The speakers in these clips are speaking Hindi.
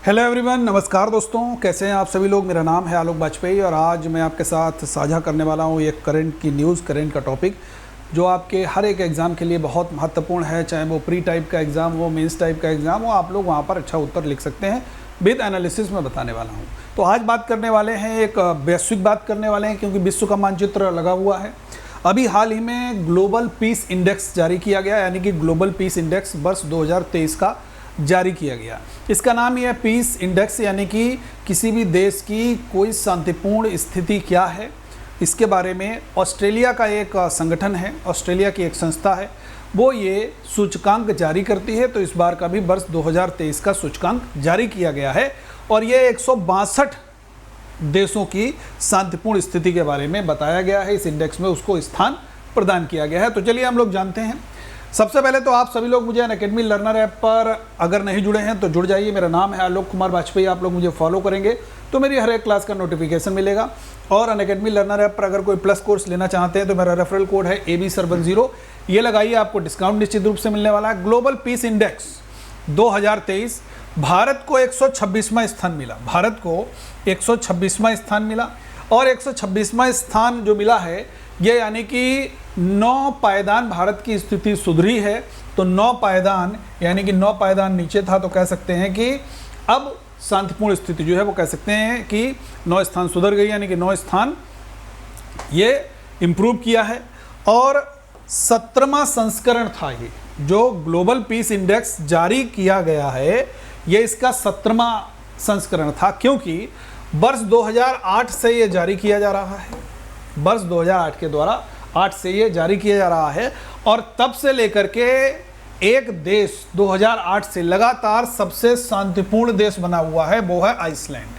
हेलो एवरीवन, नमस्कार दोस्तों, कैसे हैं आप सभी लोग। मेरा नाम है आलोक वाजपेयी और आज मैं आपके साथ साझा करने वाला हूं एक करंट की न्यूज़, करंट का टॉपिक जो आपके हर एक एग्ज़ाम के लिए बहुत महत्वपूर्ण है। चाहे वो प्री टाइप का एग्ज़ाम हो, मेंस टाइप का एग्ज़ाम हो, आप लोग वहां पर अच्छा उत्तर लिख सकते हैं। विद एनालिसिस में बताने वाला हूँ। तो आज बात करने वाले हैं, एक वैश्विक बात करने वाले हैं, क्योंकि विश्व का मानचित्र लगा हुआ है। अभी हाल ही में ग्लोबल पीस इंडेक्स जारी किया गया, यानी कि ग्लोबल पीस इंडेक्स वर्ष 2023 का जारी किया गया। इसका नाम यह पीस इंडेक्स, यानी कि किसी भी देश की कोई शांतिपूर्ण स्थिति क्या है, इसके बारे में ऑस्ट्रेलिया का एक संगठन है, ऑस्ट्रेलिया की एक संस्था है, वो ये सूचकांक जारी करती है। तो इस बार का भी वर्ष 2023 का सूचकांक जारी किया गया है और ये 162 देशों की शांतिपूर्ण स्थिति के बारे में बताया गया है। इस इंडेक्स में उसको स्थान प्रदान किया गया है। तो चलिए हम लोग जानते हैं। सबसे पहले तो आप सभी लोग मुझे अनअकैडमी लर्नर ऐप पर अगर नहीं जुड़े हैं तो जुड़ जाइए। मेरा नाम है आलोक कुमार वाजपेयी। आप लोग मुझे फॉलो करेंगे तो मेरी हर एक क्लास का नोटिफिकेशन मिलेगा। और अनअकैडमी लर्नर ऐप पर अगर कोई प्लस कोर्स लेना चाहते हैं तो मेरा रेफरल कोड है AB70, ये लगाइए, आपको डिस्काउंट निश्चित रूप से मिलने वाला है। ग्लोबल पीस इंडेक्स 2023 भारत को 126वां स्थान मिला। भारत को 126वां स्थान मिला और 126वां स्थान जो मिला है ये यानी कि 9 पायदान भारत की स्थिति सुधरी है। तो 9 पायदान यानी कि 9 पायदान नीचे था, तो कह सकते हैं कि अब शांतिपूर्ण स्थिति जो है वो कह सकते हैं कि 9 स्थान सुधर गई, यानी कि 9 स्थान ये इम्प्रूव किया है। और 17वां संस्करण था ये जो ग्लोबल पीस इंडेक्स जारी किया गया है, ये इसका 17वां संस्करण था, क्योंकि वर्ष 2008 से ये जारी किया जा रहा है। वर्ष 2008 के द्वारा 8 से ये जारी किया जा रहा है और तब से लेकर के एक देश 2008 से लगातार सबसे शांतिपूर्ण देश बना हुआ है, वो है आइसलैंड।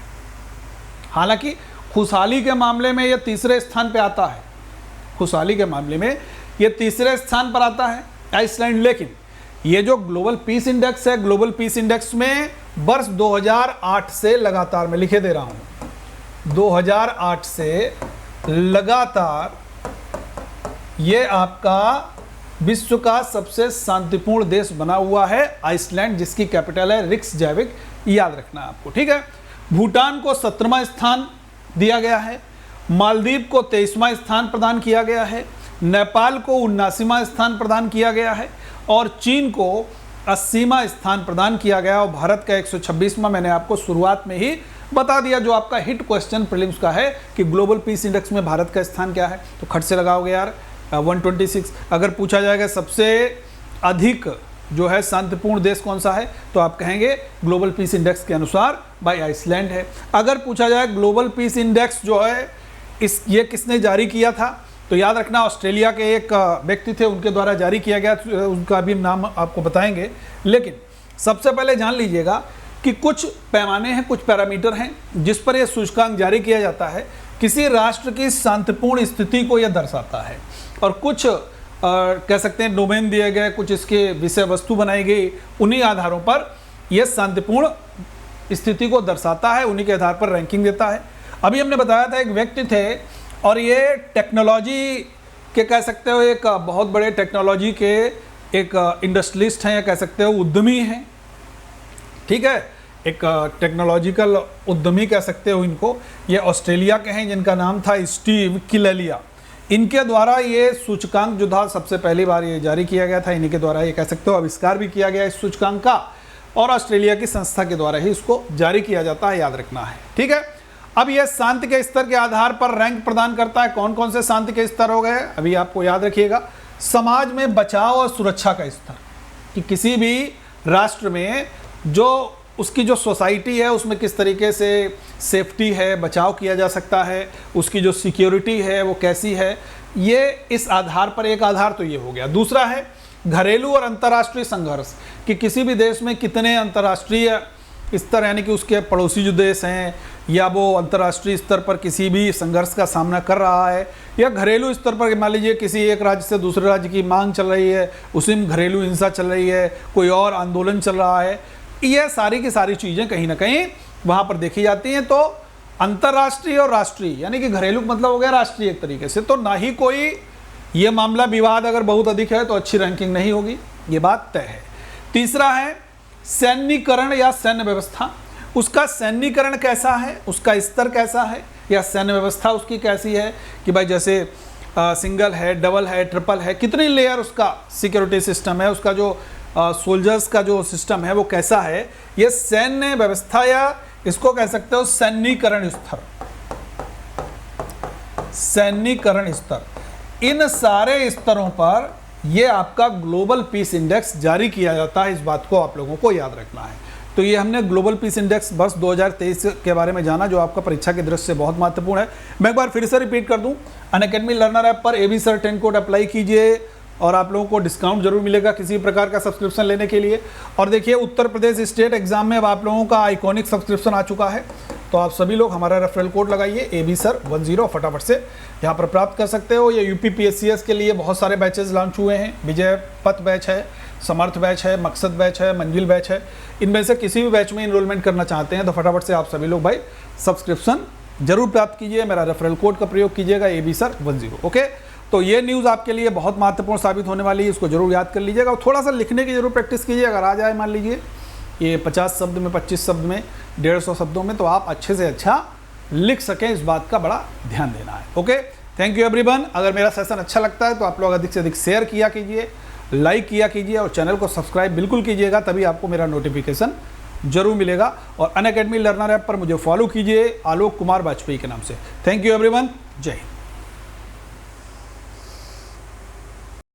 हालांकि खुशहाली के मामले में ये तीसरे स्थान पे आता है, खुशहाली के मामले में ये तीसरे स्थान पर आता है आइसलैंड। लेकिन ये जो ग्लोबल पीस इंडेक्स है, ग्लोबल पीस इंडेक्स में वर्ष 2008 से लगातार, मैं लिखे दे रहा हूं, 2008 से लगातार ये आपका विश्व का सबसे शांतिपूर्ण देश बना हुआ है आइसलैंड, जिसकी कैपिटल है रिक्सजैविक, याद रखना आपको, ठीक है। भूटान को 17वां स्थान दिया गया है, मालदीव को 23वां स्थान प्रदान किया गया है, नेपाल को 79वां स्थान प्रदान किया गया है और चीन को 80वां स्थान प्रदान किया गया और भारत का 126वां। मैंने आपको शुरुआत में ही बता दिया, जो आपका हिट क्वेश्चन प्रीलिम्स का है कि ग्लोबल पीस इंडेक्स में भारत का स्थान क्या है, तो खट से लगाओगे यार 126। अगर पूछा जाएगा सबसे अधिक जो है शांतिपूर्ण देश कौन सा है, तो आप कहेंगे ग्लोबल पीस इंडेक्स के अनुसार भाई आइसलैंड है। अगर पूछा जाए ग्लोबल पीस इंडेक्स जो है ये किसने जारी किया था, तो याद रखना ऑस्ट्रेलिया के एक व्यक्ति थे, उनके द्वारा जारी किया गया, उनका भी नाम आपको बताएंगे। लेकिन सबसे पहले जान लीजिएगा कि कुछ पैमाने हैं, कुछ पैरामीटर हैं जिस पर यह सूचकांक जारी किया जाता है। किसी राष्ट्र की शांतिपूर्ण स्थिति को यह दर्शाता है और कुछ कह सकते हैं डोमेन दिए गए, कुछ इसके विषय वस्तु बनाई गई, उन्हीं आधारों पर यह शांतिपूर्ण स्थिति को दर्शाता है, उन्हीं के आधार पर रैंकिंग देता है। अभी हमने बताया था एक व्यक्ति थे और ये टेक्नोलॉजी के कह सकते हो एक बहुत बड़े टेक्नोलॉजी के एक इंडस्ट्रियलिस्ट हैं, या कह सकते हो उद्यमी हैं, ठीक है, एक टेक्नोलॉजिकल उद्यमी कह सकते हो इनको। ये ऑस्ट्रेलिया के हैं जिनका नाम था स्टीव किलेलिया। इनके द्वारा ये सूचकांक जो था सबसे पहली बार ये जारी किया गया था, इन्हीं के द्वारा ये कह सकते हो आविष्कार भी किया गया इस सूचकांक का, और ऑस्ट्रेलिया की संस्था के द्वारा ही इसको जारी किया जाता है, याद रखना है, ठीक है। अब यह शांति के स्तर के आधार पर रैंक प्रदान करता है। कौन कौन से शांति के स्तर हो गए अभी आपको याद रखिएगा। समाज में बचाव और सुरक्षा का स्तर, कि किसी भी राष्ट्र में जो उसकी जो सोसाइटी है उसमें किस तरीके से सेफ्टी है, बचाव किया जा सकता है, उसकी जो सिक्योरिटी है वो कैसी है, ये इस आधार पर एक आधार तो ये हो गया। दूसरा है घरेलू और अंतर्राष्ट्रीय संघर्ष, कि किसी भी देश में कितने अंतर्राष्ट्रीय स्तर, यानी कि उसके पड़ोसी जो देश हैं या वो अंतर्राष्ट्रीय स्तर पर किसी भी संघर्ष का सामना कर रहा है, या घरेलू स्तर पर मान लीजिए किसी एक राज्य से दूसरे राज्य की मांग चल रही है, उसी में घरेलू हिंसा चल रही है, कोई और आंदोलन चल रहा है, ये सारी की सारी चीज़ें कहीं ना कहीं वहाँ पर देखी जाती हैं। तो अंतर्राष्ट्रीय और राष्ट्रीय, यानी कि घरेलू मतलब हो गया राष्ट्रीय एक तरीके से, तो ना ही कोई ये मामला विवाद अगर बहुत अधिक है तो अच्छी रैंकिंग नहीं होगी, ये बात तय है। तीसरा है सैन्यीकरण या सैन्य व्यवस्था, उसका सैन्यीकरण कैसा है, उसका स्तर कैसा है, या सैन्य व्यवस्था उसकी कैसी है कि भाई जैसे सिंगल है, डबल है, ट्रिपल है, कितनी लेयर उसका सिक्योरिटी सिस्टम है, उसका जो सोल्जर्स का जो सिस्टम है वो कैसा है। ये सैन्य व्यवस्था या इसको कह सकते हो सैन्यीकरण स्तर, सैन्यीकरण स्तर, इन सारे स्तरों पर ये आपका ग्लोबल पीस इंडेक्स जारी किया जाता है। इस बात को आप लोगों को याद रखना है। तो ये हमने ग्लोबल पीस इंडेक्स वर्ष 2023 के बारे में जाना, जो आपका परीक्षा की दृष्टि से बहुत महत्वपूर्ण है। मैं एक बार फिर से रिपीट कर दूं, अनअकैडमी लर्नर ऐप पर AB सर 10 कोड अप्लाई कीजिए और आप लोगों को डिस्काउंट जरूर मिलेगा किसी प्रकार का सब्सक्रिप्शन लेने के लिए। और देखिए उत्तर प्रदेश स्टेट एग्जाम में अब आप लोगों का आइकॉनिक सब्सक्रिप्शन आ चुका है, तो आप सभी लोग हमारा रेफरल कोड लगाइए AB सर 10 फटाफट से यहाँ पर प्राप्त कर सकते हो। ये UP PSCS के लिए बहुत सारे बैचेस लॉन्च हुए हैं। विजय पथ बैच है, समर्थ बैच है, मकसद बैच है, मंजिल बैच है। इनमें से किसी भी बैच में इनरोलमेंट करना चाहते हैं तो फटाफट से आप सभी लोग भाई सब्सक्रिप्शन जरूर प्राप्त कीजिए। मेरा रेफरल कोड का प्रयोग कीजिएगा AB सर 10। ओके, तो ये न्यूज़ आपके लिए बहुत महत्वपूर्ण साबित होने वाली है, इसको जरूर याद कर लीजिएगा। और थोड़ा सा लिखने की जरूर प्रैक्टिस कीजिए। अगर आ जाए मान लीजिए ये 50 शब्द में, 25 शब्द में, 150 शब्दों में, तो आप अच्छे से अच्छा लिख सकें, इस बात का बड़ा ध्यान देना है। Okay, thank you everyone. अगर मेरा सेशन अच्छा लगता है तो आप लोग अधिक से अधिक शेयर किया कीजिए, लाइक किया कीजिए और चैनल को सब्सक्राइब बिल्कुल कीजिएगा, तभी आपको मेरा नोटिफिकेशन जरूर मिलेगा। और अनअकैडमी लर्नर ऐप पर मुझे फॉलो कीजिए आलोक कुमार वाजपेयी के नाम से। थैंक यू एवरीवन, जय हिंद।